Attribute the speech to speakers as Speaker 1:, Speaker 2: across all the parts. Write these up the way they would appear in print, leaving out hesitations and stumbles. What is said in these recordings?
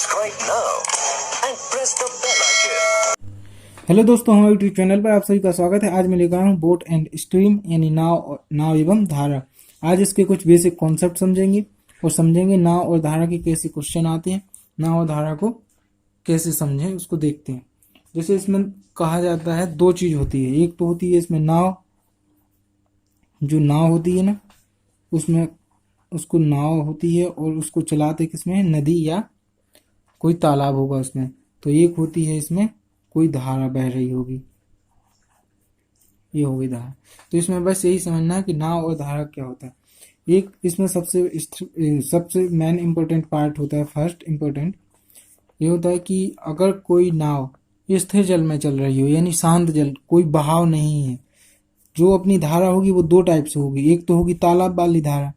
Speaker 1: Subscribe now and press the bell icon.
Speaker 2: Hello दोस्तों, हमारे YouTube channel पर आप सभी का स्वागत है। आज मैं लेकर आया हूँ बोट एंड स्ट्रीम यानी नाव एवं धारा। आज इसके कुछ बेसिक कॉन्सेप्ट समझेंगे और समझेंगे नाव और धारा के कैसे क्वेश्चन आते हैं, नाव और धारा को कैसे समझें उसको देखते हैं। जैसे इसमें कहा जाता है दो चीज होती है, एक तो होती है इसमें नाव, जो नाव होती है ना उसमें उसको नाव होती है और उसको चलाते किसमें, नदी या कोई तालाब होगा उसमें। तो एक होती है इसमें कोई धारा बह रही होगी, ये होगी धारा। तो इसमें बस यही समझना है कि नाव और धारा क्या होता है। एक इसमें सबसे मेन इंपॉर्टेंट पार्ट होता है, फर्स्ट इंपॉर्टेंट ये होता है कि अगर कोई नाव स्थिर जल में चल रही हो यानी शांत जल, कोई बहाव नहीं है, जो अपनी धारा होगी वो दो टाइप से होगी। एक तो होगी तालाब वाली धारा,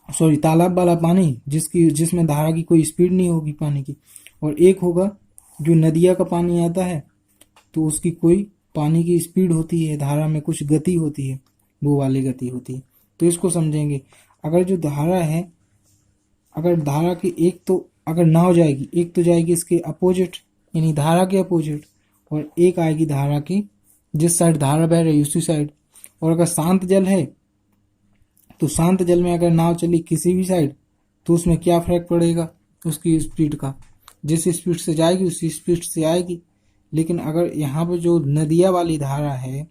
Speaker 2: तालाब वाला पानी जिसमें धारा की कोई स्पीड नहीं होगी पानी की, और एक होगा जो नदिया का पानी आता है तो उसकी कोई पानी की स्पीड होती है, धारा में कुछ गति होती है, वो वाली गति होती है। तो इसको समझेंगे। अगर जो धारा है, अगर धारा की अगर नाव जाएगी, एक तो जाएगी इसके अपोजिट यानी धारा के अपोजिट, और एक आएगी धारा की जिस साइड धारा बह रही उसी साइड। और अगर शांत जल है तो शांत जल में अगर नाव चली किसी भी साइड तो उसमें क्या फर्क पड़ेगा, उसकी स्पीड का, जिस स्पीड से जाएगी उसी स्पीड से आएगी। लेकिन अगर यहाँ पर जो नदिया वाली धारा है,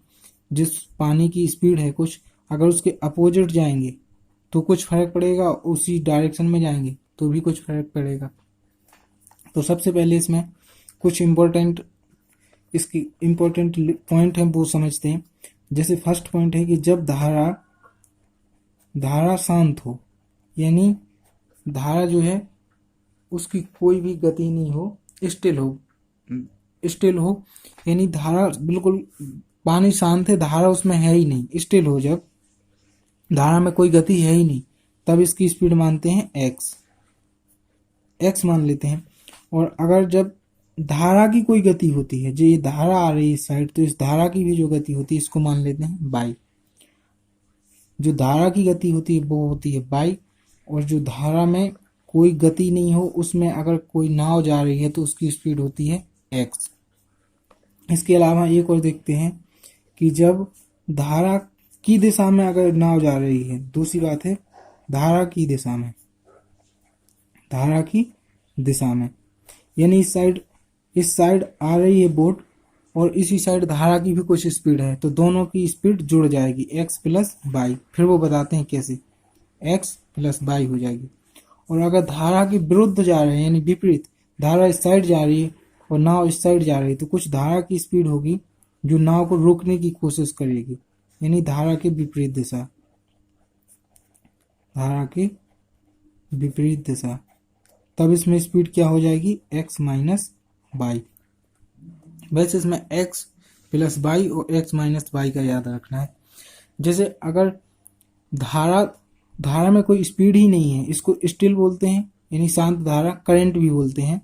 Speaker 2: जिस पानी की स्पीड है कुछ, अगर उसके अपोजिट जाएंगे तो कुछ फर्क पड़ेगा, उसी डायरेक्शन में जाएंगे तो भी कुछ फर्क पड़ेगा। तो सबसे पहले इसमें कुछ इम्पोर्टेंट पॉइंट है वो समझते हैं। जैसे फर्स्ट पॉइंट है कि जब धारा शांत हो यानी धारा जो है उसकी कोई भी गति नहीं हो, स्टिल हो यानी धारा बिल्कुल, पानी शांत है, धारा उसमें है ही नहीं, स्टिल हो, जब धारा में कोई गति है ही नहीं तब इसकी स्पीड मानते हैं एक्स मान लेते हैं। और अगर जब धारा की कोई गति होती है, जो ये धारा आ रही है इस साइड, तो इस धारा की भी जो गति होती है इसको मान लेते हैं बाई। जो धारा की गति होती है वो होती है बाई, और जो धारा में कोई गति नहीं हो उसमें अगर कोई नाव जा रही है तो उसकी स्पीड होती है एक्स। इसके अलावा एक और देखते हैं कि जब धारा की दिशा में अगर नाव जा रही है, दूसरी बात है धारा की दिशा में यानी इस साइड आ रही है बोट और इसी साइड धारा की भी कुछ स्पीड है, तो दोनों की स्पीड जुड़ जाएगी एक्स प्लस बाई। फिर वो बताते हैं कैसे, एक्स प्लस बाई हो जाएगी। और अगर धारा के विरुद्ध जा रहे हैं यानी विपरीत, धारा इस साइड जा रही है और नाव इस साइड जा रही है, तो कुछ धारा की स्पीड होगी जो नाव को रोकने की कोशिश करेगी यानी धारा की विपरीत दिशा। तब इसमें स्पीड क्या हो जाएगी, एक्स माइनस बाई। वैसे इसमें एक्स प्लस बाई और एक्स माइनस बाई का याद रखना है। जैसे अगर धारा में कोई स्पीड ही नहीं है, इसको स्टिल बोलते हैं यानी शांत धारा, करंट भी बोलते हैं,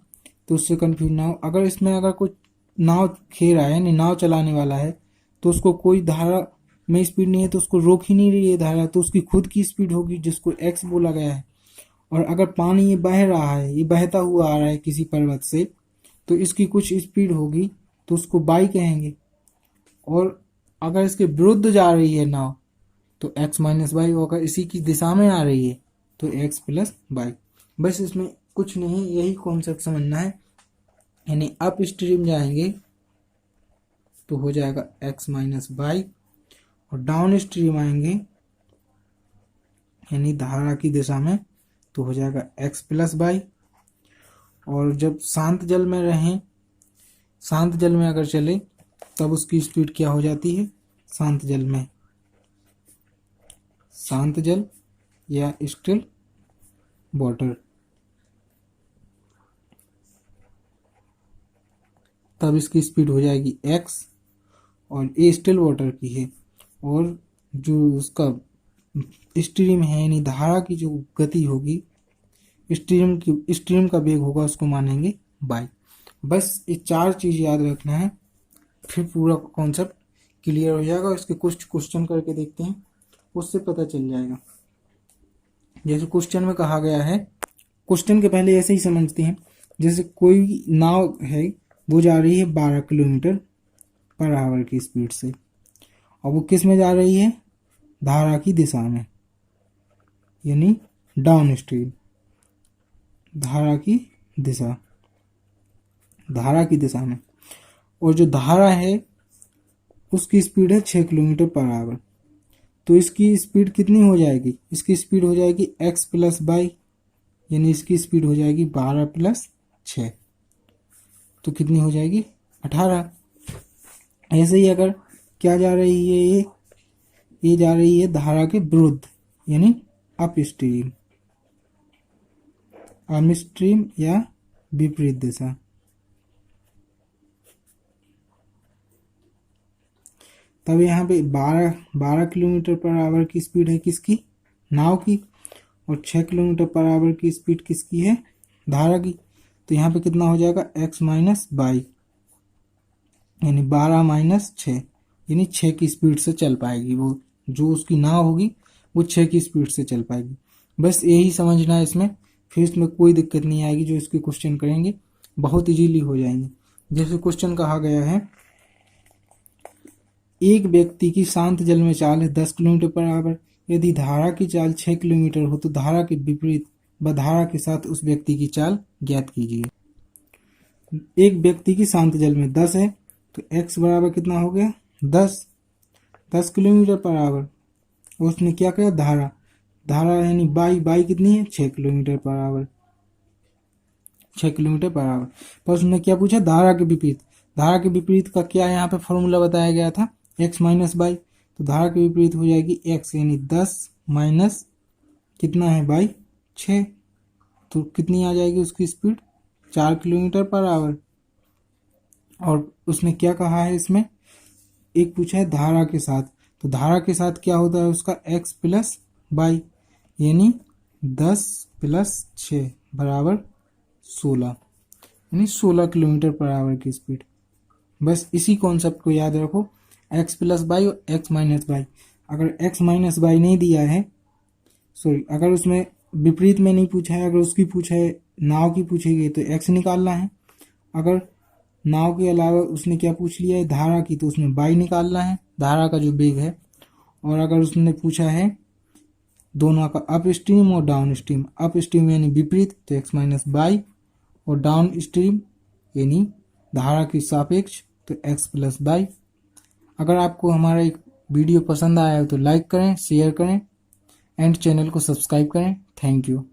Speaker 2: तो उससे कंफ्यूज ना हो। अगर इसमें अगर कोई नाव खेल रहा है यानी नाव चलाने वाला है, तो उसको कोई धारा में स्पीड नहीं है तो उसको रोक ही नहीं रही है धारा, तो उसकी खुद की स्पीड होगी जिसको एक्स बोला गया है। और अगर पानी ये बह रहा है, ये बहता हुआ आ रहा है किसी पर्वत से, तो इसकी कुछ स्पीड होगी तो उसको बाई कहेंगे। और अगर इसके विरुद्ध जा रही है नाव तो एक्स माइनस बाई, अगर इसी की दिशा में आ रही है तो एक्स प्लस बाई। बस इसमें कुछ नहीं, यही कॉन्सेप्ट समझना है। यानी अप स्ट्रीम जाएंगे तो हो जाएगा एक्स माइनस बाई, और डाउन स्ट्रीम आएंगे यानी धारा की दिशा में तो हो जाएगा एक्स प्लस बाई। और जब शांत जल में रहें, शांत जल में अगर चले तब उसकी स्पीड क्या हो जाती है, शांत जल या स्टिल वाटर, तब इसकी स्पीड हो जाएगी एक्स। और ये स्टिल वाटर की है, और जो उसका स्ट्रीम है यानी धारा की जो गति होगी, स्ट्रीम का वेग होगा, उसको मानेंगे बाई। बस ये चार चीज याद रखना है, फिर पूरा कॉन्सेप्ट क्लियर हो जाएगा। इसके कुछ क्वेश्चन करके देखते हैं, उससे पता चल जाएगा। जैसे क्वेश्चन में कहा गया है क्वेश्चन के पहले ऐसे ही समझते हैं, जैसे कोई नाव है, वो जा रही है 12 किलोमीटर पर आवर की स्पीड से, और वो किस में जा रही है, धारा की दिशा में, यानी डाउन स्ट्रीम, धारा की दिशा, धारा की दिशा में। और जो धारा है उसकी स्पीड है 6 किलोमीटर पर आवर। तो इसकी स्पीड कितनी हो जाएगी, इसकी स्पीड हो जाएगी x प्लस बाई, यानी इसकी स्पीड हो जाएगी 12 प्लस 6, तो कितनी हो जाएगी 18। ऐसे ही अगर क्या जा रही है, ये जा रही है धारा के विरुद्ध, यानी अप स्ट्रीम, अपस्ट्रीम या विपरीत दिशा। तब यहाँ पे 12 किलोमीटर पर आवर की स्पीड है किसकी, नाव की, और 6 किलोमीटर पर आवर की स्पीड किसकी है, धारा की। तो यहाँ पे कितना हो जाएगा, x माइनस बाई, यानी 12 माइनस 6, यानी 6 की स्पीड से चल पाएगी वो, जो उसकी नाव होगी वो 6 की स्पीड से चल पाएगी। बस यही समझना है इसमें, फिर इसमें कोई दिक्कत नहीं आएगी। जो इसके क्वेश्चन करेंगे बहुत इजीली हो जाएंगे। जैसे क्वेश्चन कहा गया है, एक व्यक्ति की शांत जल में चाल है 10 किलोमीटर पर आवर, यदि धारा की चाल 6 किलोमीटर हो तो धारा के विपरीत व धारा के साथ उस व्यक्ति की चाल ज्ञात कीजिए। एक व्यक्ति की शांत जल में 10 है, तो x बराबर कितना हो गया, 10 किलोमीटर पर आवर। उसने क्या किया, धारा यानी बाई कितनी है, 6 kilometre per hour, 6 kilometre per hour. पर उसने क्या पूछा, धारा के विपरीत। धारा के विपरीत का क्या यहाँ पे फॉर्मूला बताया गया था, x माइनस बाई। तो धारा के विपरीत हो जाएगी x, यानी 10 माइनस कितना है बाई 6, तो कितनी आ जाएगी उसकी स्पीड, 4 किलोमीटर पर आवर। और उसने क्या कहा है इसमें, एक पूछा है धारा के साथ, तो धारा के साथ क्या होता है उसका, x प्लस बाई, यानी 10 प्लस 6 बराबर 16, यानी 16 किलोमीटर पर आवर की स्पीड। बस इसी कॉन्सेप्ट को याद रखो, x प्लस बाई और x माइनस बाई। अगर x माइनस बाई नहीं दिया है, सॉरी, अगर उसमें विपरीत में नहीं पूछा है, अगर उसकी पूछा है, नाव की पूछेगी तो x निकालना है। अगर नाव के अलावा उसने क्या पूछ लिया है, धारा की, तो उसमें बाई निकालना है, धारा का जो वेग है। और अगर उसने पूछा है दोनों का, अप स्ट्रीम और डाउन स्ट्रीम, अप स्ट्रीम यानी विपरीत, तो x माइनस बाई, और डाउन स्ट्रीम यानी धारा की सापेक्ष, तो x प्लस बाई। अगर आपको हमारा एक वीडियो पसंद आया हो तो लाइक करें, शेयर करें एंड चैनल को सब्सक्राइब करें। Thank you.